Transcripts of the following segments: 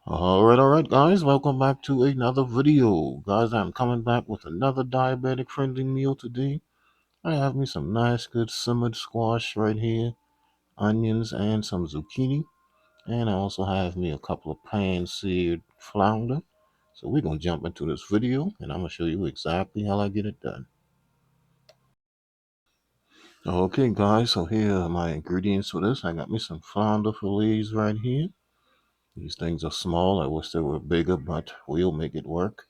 Alright, guys, welcome back to another video. Guys, I'm coming back with another diabetic friendly meal today. I have me some nice, good simmered squash right here, onions, and some zucchini. And I also have me a couple of pan-seared flounder. So we're going to jump into this video, and I'm going to show you exactly how I get it done. Okay, guys, so here are my ingredients for this. I got me some flounder fillets right here. These things are small. I wish they were bigger, but we'll make it work.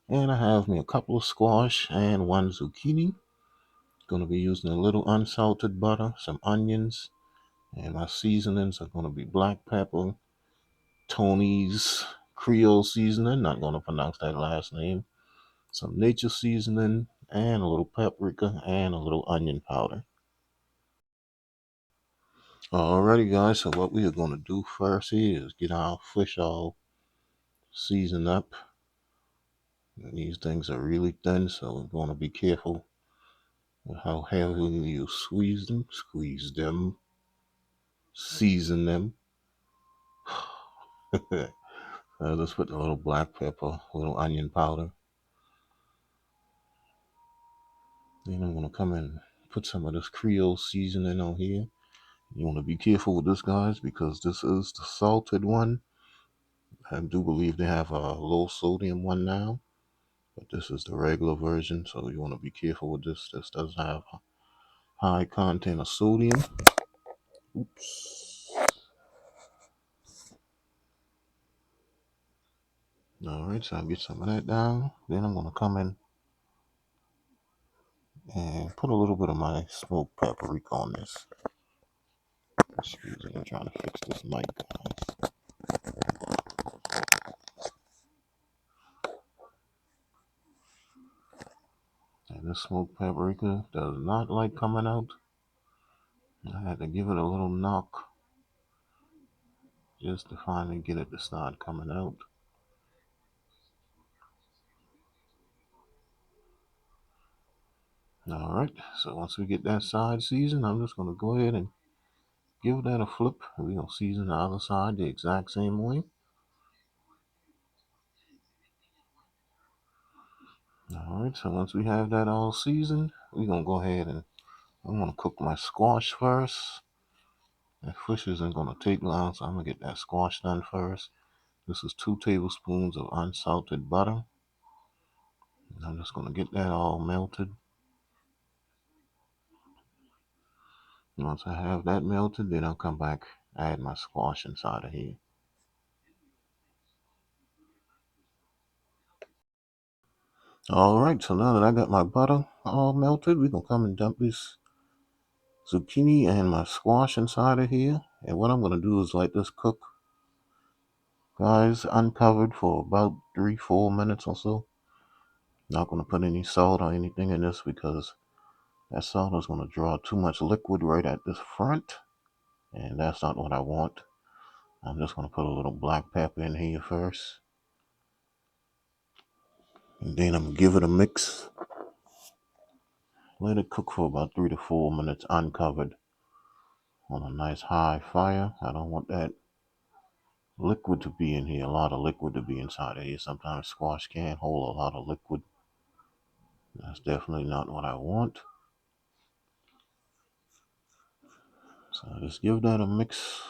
And I have me a couple of squash and one zucchini. Going to be using a little unsalted butter, some onions, and my seasonings are going to be black pepper, Tony's Creole seasoning, not going to pronounce that last name, some nature seasoning, and a little paprika and a little onion powder. Alrighty, guys, so what we are going to do first here is get our fish all seasoned up. And these things are really thin, so we're going to be careful how heavily you squeeze them, season them. Let's put a little black pepper, a little onion powder. Then I'm gonna come in and put some of this Creole seasoning on here. You want to be careful with this, guys, because this is the salted one. I do believe they have a low sodium one now, but this is the regular version, so you want to be careful with this. This does have a high content of sodium. Oops. Alright, so I'll get some of that down. Then I'm gonna come in and put a little bit of my smoked paprika on this. Excuse me, I'm trying to fix this mic, guys. And this smoked paprika does not like coming out. I had to give it a little knock just to finally get it to start coming out. Alright, so once we get that side seasoned, I'm just going to go ahead and give that a flip. We're going to season the other side the exact same way. Alright, so once we have that all seasoned, we're going to go ahead and I'm going to cook my squash first. That fish isn't going to take long, so I'm going to get that squash done first. This is 2 tablespoons of unsalted butter. And I'm just going to get that all melted. And once I have that melted, then I'll come back, add my squash inside of here. Alright, so now that I got my butter all melted, we're going to come and dump this zucchini and my squash inside of here. And what I'm going to do is let this cook, guys, uncovered for about 3-4 minutes or so. Not going to put any salt or anything in this because that salt is going to draw too much liquid right at this front. And that's not what I want. I'm just going to put a little black pepper in here first. And then I'm going to give it a mix. Let it cook for about 3-4 minutes uncovered on a nice high fire. I don't want that liquid to be in here, a lot of liquid to be inside of here. Sometimes squash can hold a lot of liquid. That's definitely not what I want. So just give that a mix.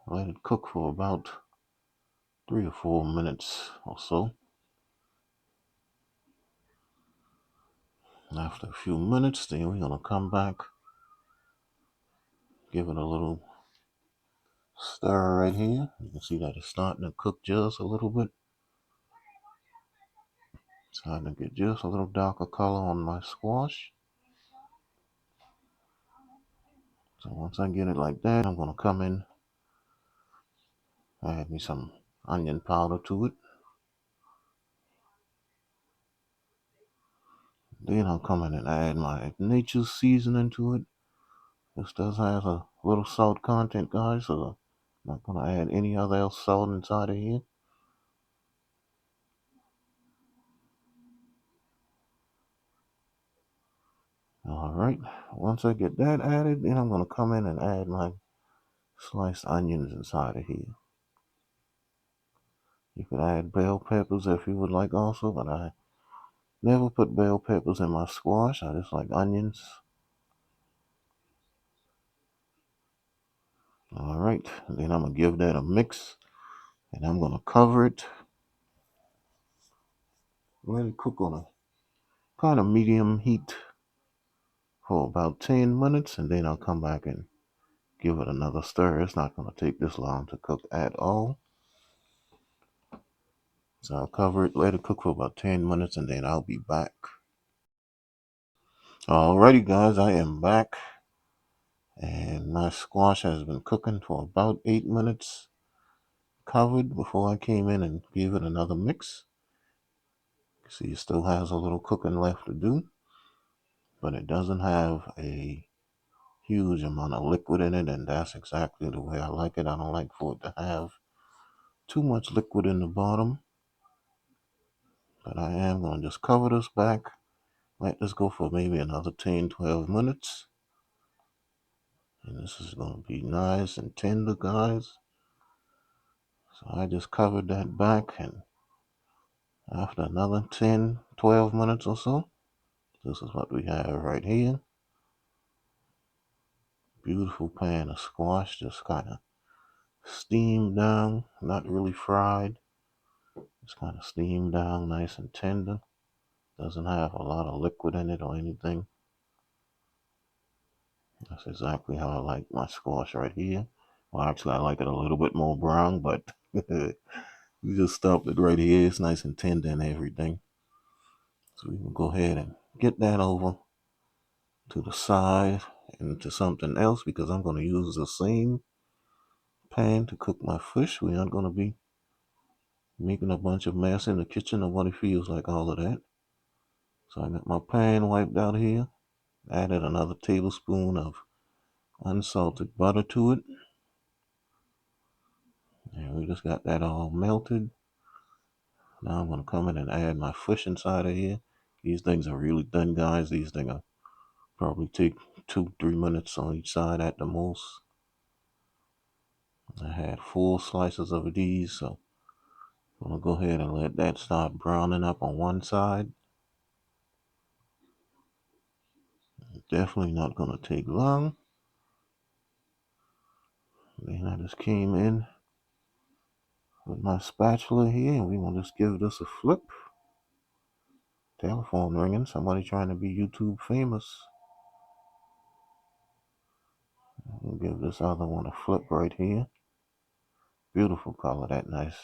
Let it cook for about 3 or 4 minutes or so. After a few minutes, then we're going to come back, give it a little stir right here. You can see that it's starting to cook just a little bit. Starting to get just a little darker color on my squash. So once I get it like that, I'm going to come in, add me some onion powder to it. Then I'll come in and add my nature seasoning to it. This does have a little salt content, guys, so I'm not going to add any other else salt inside of here. Alright, once I get that added, then I'm going to come in and add my sliced onions inside of here. You could add bell peppers if you would like also, but I never put bell peppers in my squash. I just like onions. All right, and then I'm gonna give that a mix, and I'm gonna cover it. Let it cook on a kind of medium heat for about 10 minutes, and then I'll come back and give it another stir. It's not gonna take this long to cook at all. So I'll cover it, let it cook for about 10 minutes, and then I'll be back. Alrighty guys, I am back, and my squash has been cooking for about 8 minutes covered before I came in and gave it another mix. See, it still has a little cooking left to do, but it doesn't have a huge amount of liquid in it, and that's exactly the way I like it. I don't like for it to have too much liquid in the bottom, but I am going to just cover this back, let this go for maybe another 10-12 minutes, and this is going to be nice and tender, guys. So I just covered that back, and after another 10-12 minutes or so, this is what we have right here. Beautiful pan of squash, just kind of steamed down, not really fried. Just kind of steamed down, nice and tender. Doesn't have a lot of liquid in it or anything. That's exactly how I like my squash right here. Well, actually, I like it a little bit more brown, but we just stopped it right here. It's nice and tender and everything. So we can go ahead and get that over to the side and to something else, because I'm going to use the same pan to cook my fish. We aren't going to be making a bunch of mess in the kitchen. Nobody feels like all of that. So I got my pan wiped out here. Added another tablespoon of unsalted butter to it. And we just got that all melted. Now I'm going to come in and add my fish inside of here. These things are really thin, guys. These things will probably take 2-3 minutes on each side at the most. I had 4 slices of these, so I'm going to go ahead and let that start browning up on one side. Definitely not going to take long. Then I just came in with my spatula here, and we're going to just give this a flip. Telephone ringing. Somebody trying to be YouTube famous. We'll give this other one a flip right here. Beautiful color. That nice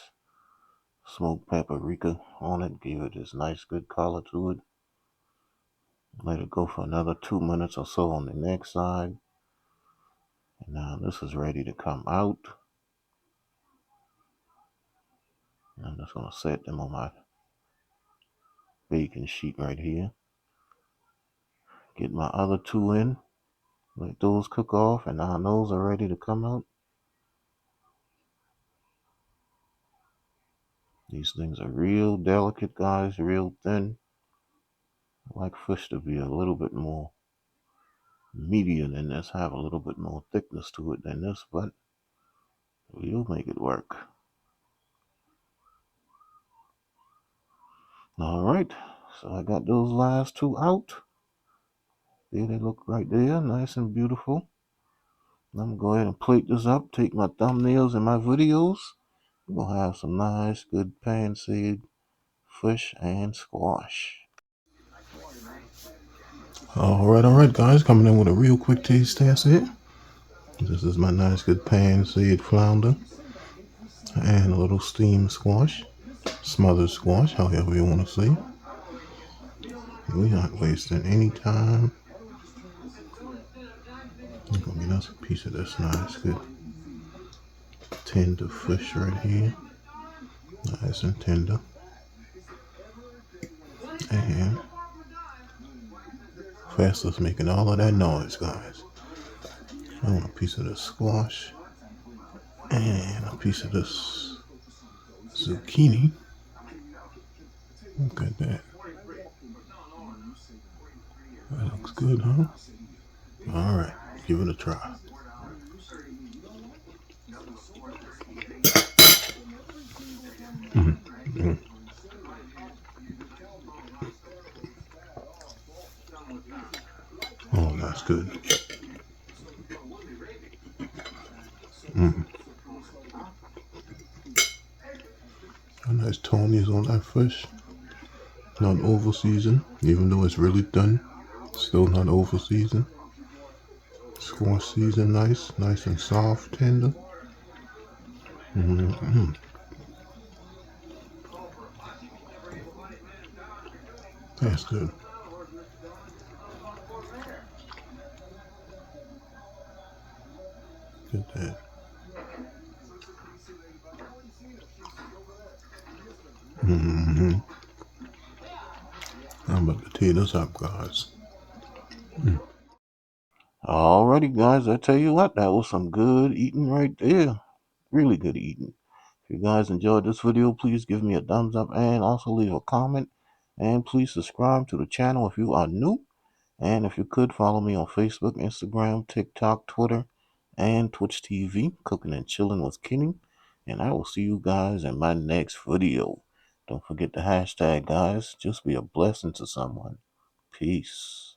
smoked paprika on it. Give it this nice good color to it. Let it go for another 2 minutes or so on the next side. And now this is ready to come out. I'm just going to set them on my baking sheet right here. Get my other 2 in. Let those cook off, and now those are ready to come out. These things are real delicate, guys, real thin. I like fish to be a little bit more medium than this, have a little bit more thickness to it than this, but we'll make it work. All right, so I got those last 2 out. There they look right there, nice and beautiful. I'm gonna go ahead and plate this up, take my thumbnails and my videos. We're gonna have some nice, good pan-seared fish and squash. All right, guys, coming in with a real quick taste test here. This is my nice, good pan-seared flounder and a little steamed squash, smothered squash, however you want to say. We're not wasting any time. I'm gonna get us a piece of this nice, good tender fish right here, nice and tender. And Faster's making all of that noise, guys. I want a piece of this squash and a piece of this zucchini. Look at that. That looks good, huh? All right, give it a try. Mm. Oh, that's good. Mm. A nice tonies on that fish. Not over seasoned, even though it's really thin. Still not over seasoned. Squash seasoned nice, nice and soft, tender. Mm-hmm. That's good. Get that. Mm-hmm. I'm about to tear this up, guys. Mm. Alrighty, guys. I tell you what, that was some good eating right there. Really good eating. If you guys enjoyed this video, please give me a thumbs up and also leave a comment. And please subscribe to the channel if you are new. And if you could, follow me on Facebook, Instagram, TikTok, Twitter, and Twitch TV, Cooking and Chilling with Kenny. And I will see you guys in my next video. Don't forget the hashtag, guys. Just be a blessing to someone. Peace.